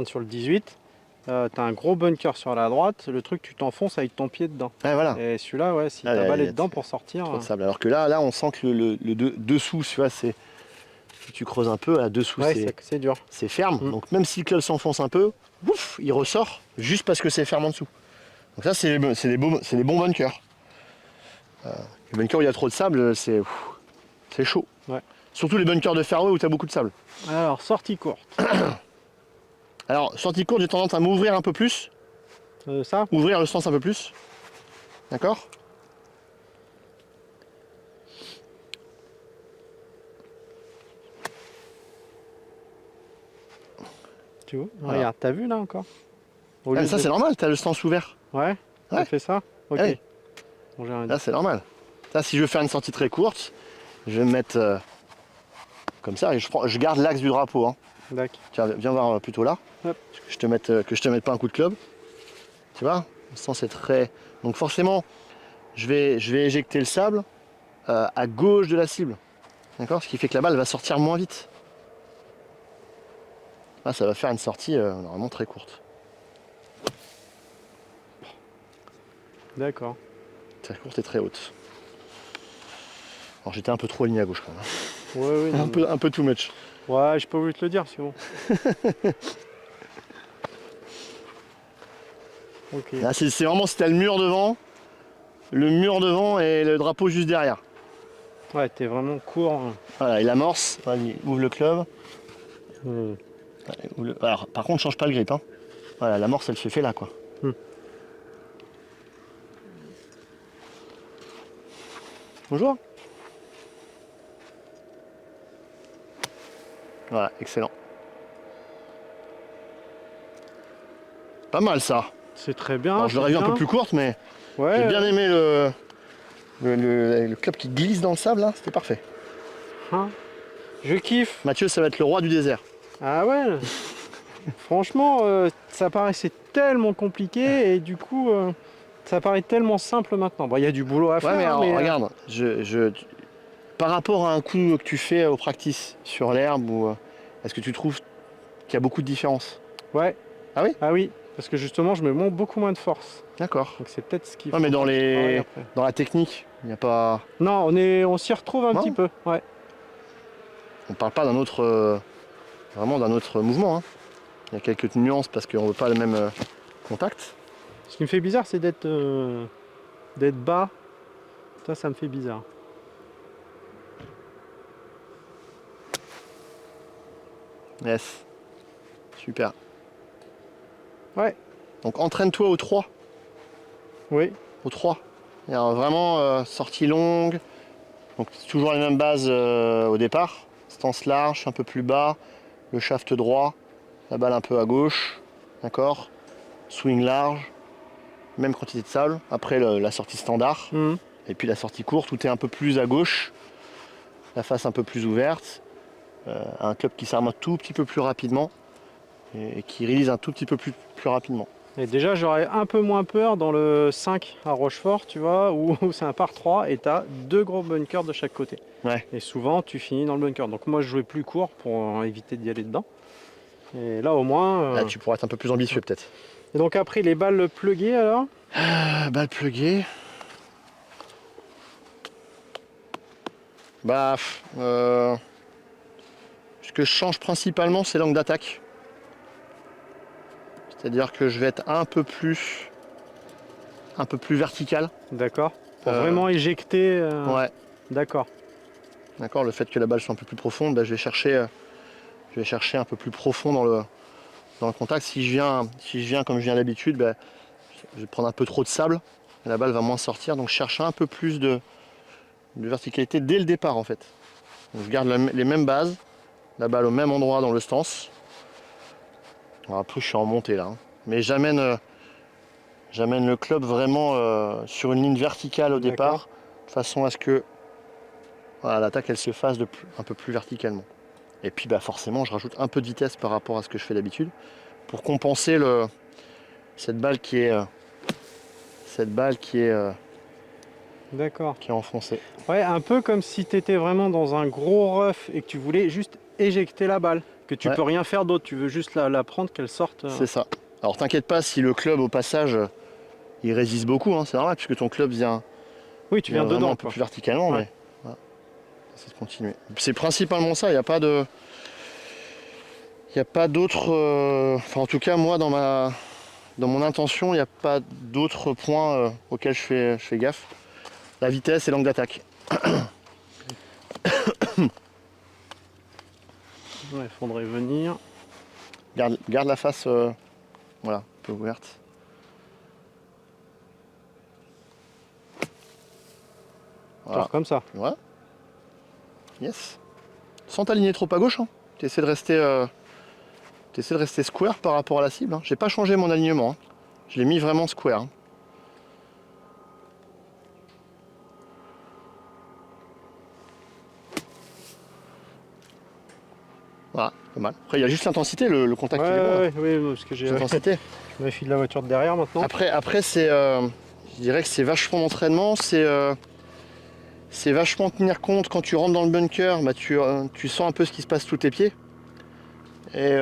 sur le 18, t'as un gros bunker sur la droite. Le truc, tu t'enfonces avec ton pied dedans. Ouais, voilà. Et celui-là, ouais, si Ah, ta il balle y est a dedans pour sortir. Trop de sable. Alors que là, on sent que dessous, tu vois, si tu creuses un peu, là dessous, Ouais, c'est dur. c'est ferme. Mm. Donc même si le club s'enfonce un peu, ouf, il ressort juste parce que c'est ferme en dessous. Donc ça, c'est des bons bunkers. Les bunkers où il y a trop de sable, c'est chaud. Ouais. Surtout les bunkers de fairway où tu as beaucoup de sable. Alors, sortie courte. Alors, sortie courte, j'ai tendance à m'ouvrir un peu plus, Ça ouvrir le sens un peu plus. D'accord? Tu vois Voilà. Regarde, t'as vu là encore Au Ah, lieu mais ça, de- c'est normal, tu as le sens ouvert. Ouais, Ouais. ça fait ça Ok. Ouais. Bon, j'ai rien dit. Là, c'est normal. Ça, si je veux faire une sortie très courte, je vais me mettre comme ça et je garde l'axe du drapeau. Hein. D'accord. Tiens, viens voir plutôt là. Hop. Que je te mette pas un coup de club. Tu vois? Le sens est très. Donc forcément, je vais éjecter le sable à gauche de la cible. D'accord? Ce qui fait que la balle va sortir moins vite. Là, ça va faire une sortie normalement très courte. D'accord. Très courte et très haute. Alors j'étais un peu trop aligné à gauche quand même. Ouais, oui. non, Un peu too much. Ouais, j'ai pas voulu te le dire, c'est bon. Ok. Là, c'est vraiment si t'as le mur devant et le drapeau juste derrière. Ouais, t'es vraiment court. Hein. Voilà, il amorce, vas-y, ouvre le club. Hmm. Alors, par contre, change pas le grip. Hein. Voilà, l'amorce, elle se fait là, quoi. Hmm. Bonjour. Voilà, excellent. Pas mal ça. C'est très bien. Alors, je l'aurais vu un peu bien. plus courte, mais Ouais. j'ai bien aimé le club qui glisse dans le sable là, c'était parfait. Hein. Je kiffe. Mathieu, ça va être le roi du désert. Ah ouais. Franchement, ça paraissait tellement compliqué et du coup, ça paraît tellement simple maintenant. Bon, il y a du boulot à faire. Ouais, mais alors, mais, regarde, Par rapport à un coup que tu fais au practice sur l'herbe, ou est-ce que tu trouves qu'il y a beaucoup de différence? Ouais. Ah oui? Ah oui, parce que justement, je me monte beaucoup moins de force. D'accord. Donc c'est peut-être ce qu'il Non, faut mais que je travaille après. dans la technique, il n'y a pas. Non, on s'y retrouve un petit Non, peu. Ouais. on parle pas d'un autre, vraiment d'un autre mouvement, hein. Il y a quelques nuances parce qu'on veut pas le même contact. Ce qui me fait bizarre, c'est d'être bas. Ça me fait bizarre. Yes. Super. Ouais. Donc entraîne-toi au 3. Oui. Au 3. Il y a vraiment sortie longue. Donc toujours les mêmes bases au départ. Stance large, un peu plus bas. Le shaft droit. La balle un peu à gauche. D'accord. Swing large. Même quantité de sable. Après la sortie standard. Mhm. Et puis la sortie courte où tu es un peu plus à gauche. La face un peu plus ouverte. Un club qui s'arme un tout petit peu plus rapidement. Et qui réalise un tout petit peu plus rapidement. Et déjà, j'aurais un peu moins peur dans le 5 à Rochefort, tu vois, où c'est un par 3 et tu as 2 gros bunkers de chaque côté. Ouais. Et souvent, tu finis dans le bunker. Donc moi, je jouais plus court pour éviter d'y aller dedans. Et là, au moins... Là, tu pourrais être un peu plus ambitieux peut-être. Et donc après, les balles pluguées, alors? Balle pluguée. Bah, ce que je change principalement, c'est l'angle d'attaque. C'est-à-dire que je vais être un peu plus vertical. D'accord. Pour Euh, vraiment éjecter... Ouais. D'accord. D'accord. Le fait que la balle soit un peu plus profonde, bah, je vais chercher un peu plus profond dans le contact. Si je viens comme je viens d'habitude, bah, je vais prendre un peu trop de sable. Et la balle va moins sortir. Donc je cherche un peu plus de verticalité dès le départ en fait. Donc, je garde les mêmes bases. La balle au même endroit dans le stance. Alors après, je suis en montée là, hein. Mais j'amène le club vraiment sur une ligne verticale au départ, de façon à ce que voilà, l'attaque elle se fasse un peu plus verticalement. Et puis bah, forcément, je rajoute un peu de vitesse par rapport à ce que je fais d'habitude pour compenser cette balle qui est D'accord. enfoncée. Ouais, un peu comme si tu étais vraiment dans un gros rough et que tu voulais juste éjecter la balle. Que tu Ouais. peux rien faire d'autre, tu veux juste la prendre, qu'elle sorte. C'est ça. Alors t'inquiète pas si le club au passage il résiste beaucoup, hein, c'est normal puisque ton club vient Oui, tu viens vraiment dedans, un peu quoi. plus verticalement, Ouais. mais voilà, c'est de continuer. C'est principalement ça, il n'y a pas de. Il n'y a pas d'autres. Enfin, en tout cas, moi, dans mon intention, il n'y a pas d'autres points auxquels je fais gaffe. La vitesse et l'angle d'attaque. Ouais, il faudrait venir. Garde la face voilà, un peu ouverte. Voilà. Genre comme ça. Ouais. Yes. Sans t'aligner trop à gauche, hein. Tu essaies de rester square par rapport à la cible, hein. J'ai pas changé mon alignement, hein. Je l'ai mis vraiment square, hein. Voilà, pas mal. Après, il y a juste l'intensité, le contact il est bon, là. Oui, parce que j'ai L'intensité. je me file la voiture de derrière maintenant. Après c'est, je dirais que c'est vachement d'entraînement. C'est vachement tenir compte quand tu rentres dans le bunker, bah, tu sens un peu ce qui se passe sous tes pieds. Et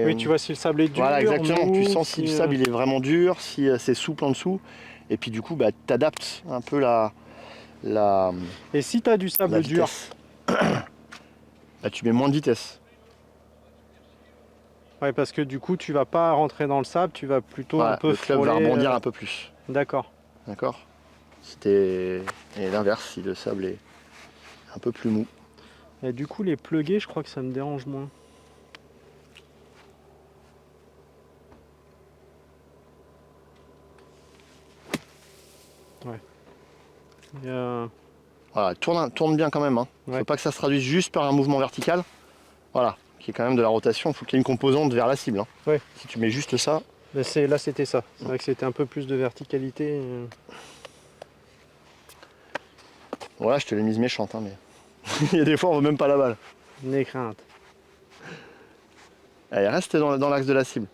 Oui, tu vois si le sable est dur. voilà, exactement. mou, Tu sens si le sable il est vraiment dur, si c'est souple en dessous. Et puis du coup, bah, tu adaptes un peu la Et si tu as du sable dur, vitesse. Bah, tu mets moins de vitesse. ouais, parce que du coup, tu vas pas rentrer dans le sable, tu vas plutôt Voilà, un peu le club va frôler, rebondir un peu plus. D'accord. D'accord. Et l'inverse, si le sable est un peu plus mou. Et du coup, les plugués, je crois que ça me dérange moins. Ouais. Et, Voilà, tourne bien quand même, hein. Ouais. Faut pas que ça se traduise juste par un mouvement vertical. Voilà, qui est quand même de la rotation. Il faut qu'il y ait une composante vers la cible, hein. Ouais. Si tu mets juste ça. là, c'était ça. C'est vrai que c'était un peu plus de verticalité. Voilà, je te l'ai mise méchante, hein, mais. Il y a des fois on veut même pas la balle. N'aie crainte. Allez, reste dans l'axe de la cible.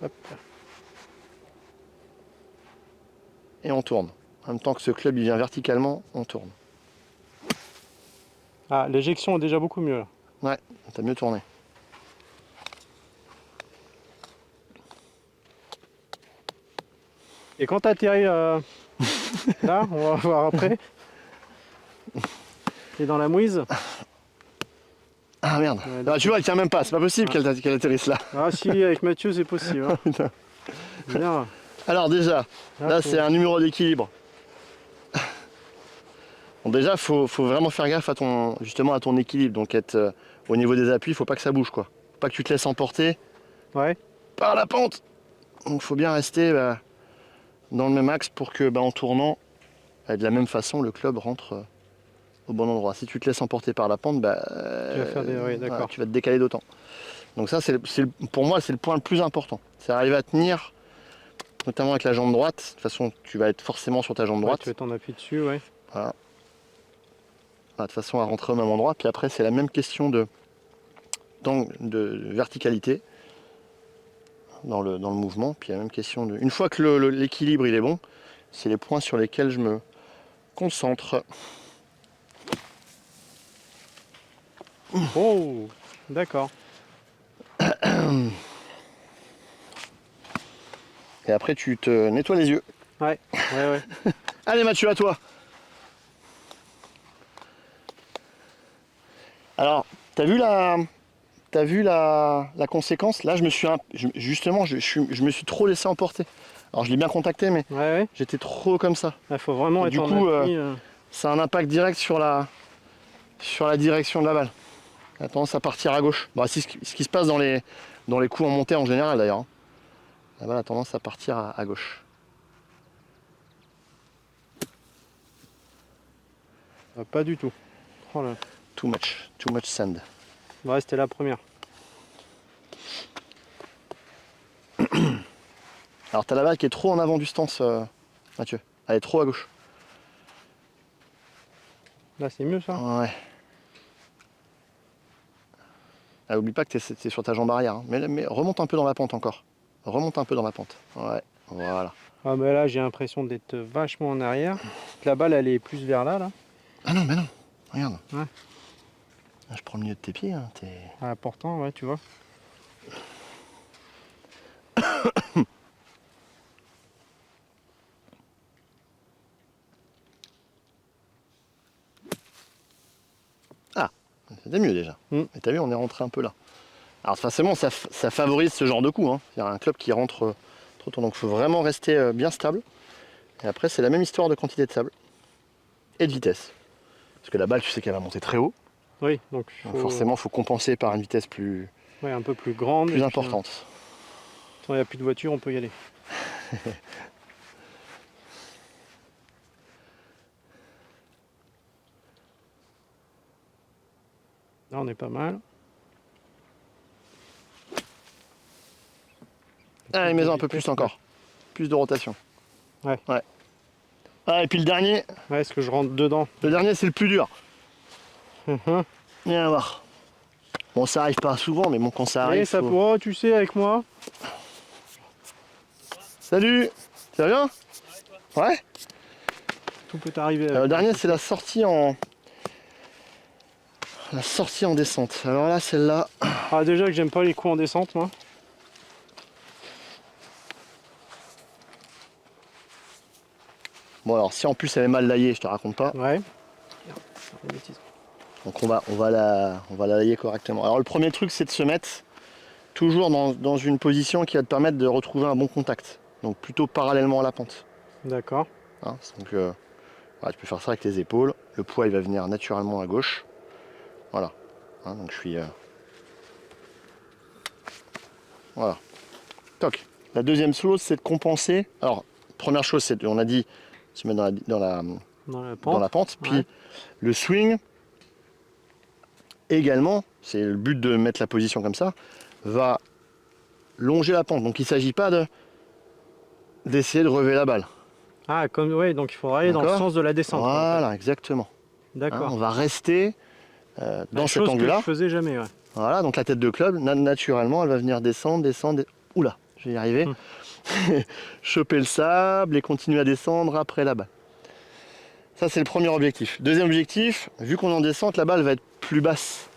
Hop. Et on tourne. En même temps que ce club il vient verticalement, on tourne. Ah, l'éjection est déjà beaucoup mieux là. Ouais, t'as mieux tourné. Et quand t'atterris là, on va voir après. T'es dans la mouise. Ah merde. Ouais, Ah, tu vois, elle tient même pas, c'est pas possible qu'elle atterrisse là. Ah si, avec Mathieu c'est possible. Hein. Putain. Bien. Alors déjà, là faut- c'est un numéro d'équilibre. Bon, déjà, faut vraiment faire gaffe à justement à ton équilibre. Donc être au niveau des appuis, faut pas que ça bouge quoi. Faut pas que tu te laisses emporter Ouais. par la pente. Donc faut bien rester dans le même axe pour que en tournant, de la même façon, le club rentre au bon endroit. Si tu te laisses emporter par la pente, Tu vas faire des. Oui, d'accord. tu vas te décaler d'autant. Donc ça, pour moi, c'est le point le plus important. C'est arriver à tenir, notamment avec la jambe droite. De toute façon, tu vas être forcément sur ta jambe Ouais, droite. tu vas t'en appuyer dessus, ouais. Voilà. De façon à rentrer au même endroit. Puis après, c'est la même question de verticalité dans le mouvement. Puis la même question de. Une fois que l'équilibre il est bon, c'est les points sur lesquels je me concentre. Oh, d'accord. Et après, tu te nettoies les yeux. Ouais, ouais. Allez Mathieu, à toi. Alors, t'as vu la conséquence? Là, justement, je me suis trop laissé emporter. Alors, je l'ai bien contacté, mais Ouais. j'étais trop comme ça. Il faut vraiment Et être du en coup, appui. Ça a un impact direct sur la direction de la balle. Elle a tendance à partir à gauche. Bon, c'est ce qui se passe dans les coups en montée en général d'ailleurs. Hein. La balle a tendance à partir à gauche. Pas du tout. Oh là. Too much sand. Ouais, c'était la première. Alors t'as la balle qui est trop en avant du stance, Mathieu. Elle est trop à gauche. Là, c'est mieux ça. Ouais. Ah, oublie pas que tu es sur ta jambe arrière. Hein. Mais remonte un peu dans la pente encore. Remonte un peu dans la pente. Ouais, voilà. Ah, mais là, j'ai l'impression d'être vachement en arrière. La balle, elle est plus vers là. Ah non, mais non. Regarde. Ouais. Là, je prends le milieu de tes pieds. Hein. Ah, pourtant, ouais, tu vois. C'était mieux déjà. Mm. Mais t'as vu, on est rentré un peu là. Alors forcément, ça favorise ce genre de coup. Hein. Il y a un club qui rentre trop tôt. Donc il faut vraiment rester bien stable. Et après, c'est la même histoire de quantité de sable et de vitesse. Parce que la balle, tu sais qu'elle va monter très haut. Oui, donc Donc forcément, il faut compenser par une vitesse plus un peu plus grande. importante. Quand il n'y a plus de voiture, on peut y aller. Là, on est pas mal. Allez, mets-en un peu plus encore. Plus de rotation. Ouais. Ah, et puis le dernier, Ouais, est-ce que je rentre dedans? c'est le plus dur. Viens voir. Bon, ça arrive pas souvent, mais bon, quand ça arrive. Et ça pourra, tu sais, avec moi. Salut. Ça va bien? Ouais. Tout peut arriver. Le dernier, c'est la sortie en descente. Alors là, celle-là. Ah, déjà que j'aime pas les coups en descente, moi. Bon, alors si en plus elle est mal laillée, je te raconte pas. Ouais. Donc on va la layer correctement. Alors le premier truc, c'est de se mettre toujours dans une position qui va te permettre de retrouver un bon contact. Donc plutôt parallèlement à la pente. D'accord. Hein, donc voilà, tu peux faire ça avec les épaules. Le poids il va venir naturellement à gauche. Voilà. Hein, donc je suis. Voilà. Toc. La deuxième chose, c'est de compenser. Alors, première chose, c'est, on a dit, se mettre dans la pente. Puis Ouais. le swing, également, c'est le but de mettre la position comme ça, va longer la pente. Donc il ne s'agit pas d'essayer de relever la balle. Ah, comme ouais, donc il faudra aller dans le D'accord. sens de la descente. quoi, en Voilà, exactement. fait. Hein, D'accord. on va rester dans cet Chose que angle-là. je faisais jamais, ouais. Voilà, donc la tête de club, naturellement, elle va venir descendre. Oula, je vais y arriver. Choper le sable et continuer à descendre après la balle. Ça, c'est le premier objectif. Deuxième objectif, vu qu'on est en descente, la balle va être plus basse.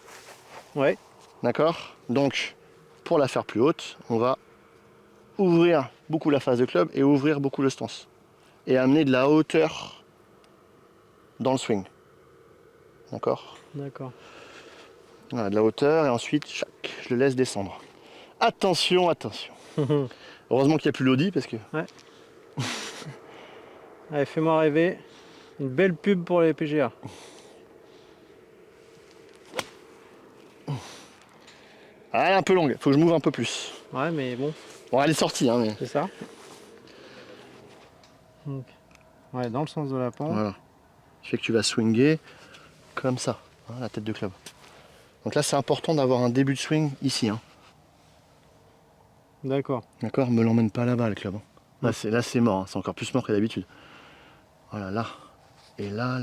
Ouais. D'accord? Donc, pour la faire plus haute, on va ouvrir beaucoup la face de club et ouvrir beaucoup le stance. Et amener de la hauteur dans le swing. D'accord? D'accord. Voilà, de la hauteur et ensuite, je le laisse descendre. Attention, attention. Heureusement qu'il n'y a plus l'audi parce que... Allez, fais-moi rêver. Une belle pub pour les PGA. Ah, elle est un peu longue, faut que je m'ouvre un peu plus. Ouais, mais bon, Bon, elle est sortie, hein, mais... c'est ça. Donc, ouais, dans le sens de la pente. Voilà. Ce fait que tu vas swinger comme ça, hein, la tête de club. Donc là, c'est important d'avoir un début de swing ici. Hein. D'accord. D'accord? Me l'emmène pas là-bas, le club. Hein. Là, c'est mort. Hein. C'est encore plus mort que d'habitude. Voilà, là. Et là.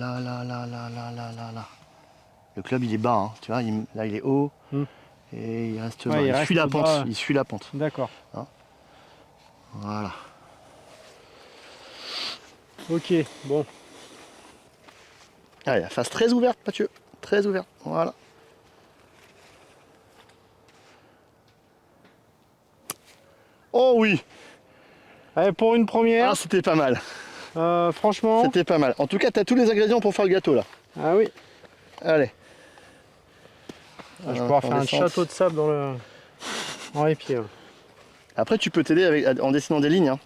Le club, il est bas. Hein. Tu vois, là, il est haut. Et il reste bas. Ouais, Il suit la bas. pente. Il suit la pente. D'accord. Voilà. Ok, bon. Allez, la face très ouverte, Mathieu. Très ouverte. Voilà. Oh oui! Allez, pour une première, Ah, c'était pas mal. franchement. C'était pas mal. En tout cas, tu as tous les ingrédients pour faire le gâteau là. Ah oui. Allez. Je vais pouvoir faire un château de sable dans les pieds. Ouais. Après, tu peux t'aider en dessinant des lignes. Hein.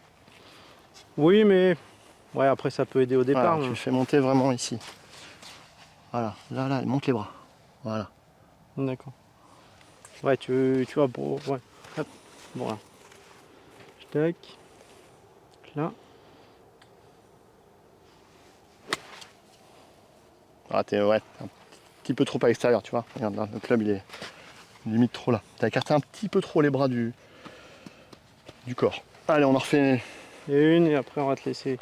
Oui, mais ouais, après ça peut aider au Voilà, départ. tu le fais monter vraiment ici. Voilà, là, monte les bras. Voilà. D'accord. Ouais, tu vois, ouais. Hop, voilà. Tac. Là. Ah, t'es un petit peu trop à l'extérieur, tu vois. Regarde, là, le club, il est limite trop là. T'as écarté un petit peu trop les bras du corps. Allez, on en refait. Et une, et après on va te laisser.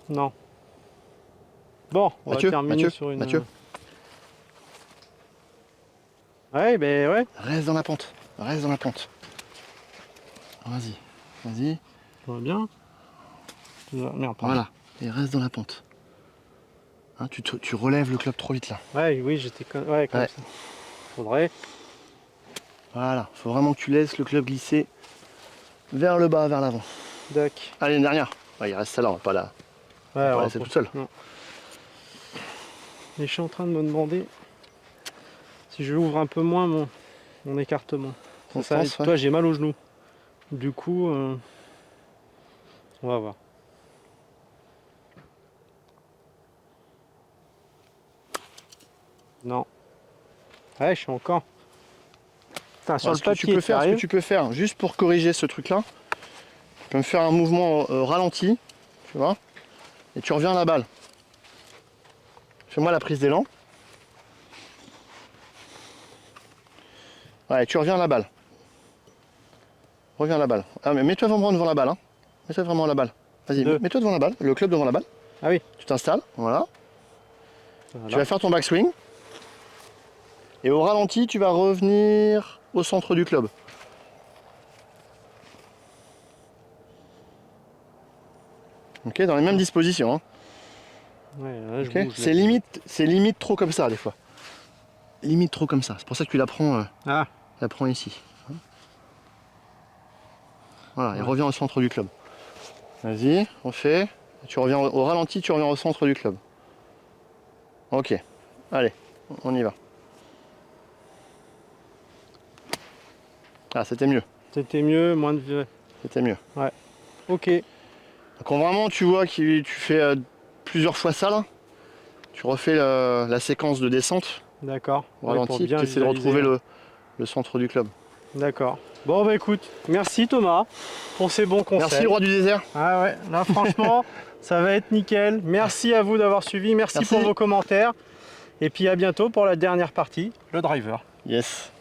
Non. Bon, on va terminer sur une... Mathieu. Ouais, ben ouais. Reste dans la pente. Reste dans la pente. Vas-y. Vas-y. Ça va bien. Merde, pardon. Voilà. Et reste dans la pente. Hein, tu relèves le club trop vite là. Ouais, oui, j'étais comme Ouais. ça. Faudrait. Voilà. Faut vraiment que tu laisses le club glisser vers le bas, vers l'avant. Doc. Allez, une dernière. Ouais, il reste ça là, on va pas là. Ouais, alors, C'est tout seul. Non. Et je suis en train de me demander si je ouvre un peu moins mon écartement. On Ça, pense, ouais. toi, j'ai mal au genou. Du coup, on va voir. Non. Ouais, je suis encore. Putain, sur Ouais, le ce que papier, ce que tu peux faire, juste pour corriger ce truc là, tu peux me faire un mouvement ralenti, tu vois, et tu reviens à la balle. Fais-moi la prise d'élan. Ouais, tu reviens à la balle. Reviens à la balle. Ah, mais mets-toi vraiment devant la balle. Hein. Mets-toi vraiment à la balle. Vas-y, mets-toi devant la balle, le club devant la balle. Ah oui. Tu t'installes, voilà. Voilà. Tu vas faire ton backswing. Et au ralenti, tu vas revenir au centre du club. Ok, dans les mêmes dispositions. Hein. Ouais, là, je Okay. bouge, C'est limite trop comme ça des fois. Limite trop comme ça. C'est pour ça que tu la prends, ici. Hein. Voilà, et reviens au centre du club. Vas-y, on fait. Tu reviens au ralenti, tu reviens au centre du club. Ok, allez, on y va. Ah, c'était mieux. C'était mieux, moins de... C'était mieux. Ouais. Ok. Quand vraiment tu vois que tu fais plusieurs fois ça là, tu refais la séquence de descente D'accord. au ralenti, tu essaies de retrouver le centre du club. D'accord. Bon bah écoute, merci Thomas pour ces bons conseils. Merci le roi du désert. Ah ouais, là franchement, ça va être nickel. Merci à vous d'avoir suivi, merci pour vos commentaires. Et puis à bientôt pour la dernière partie, le driver. Yes.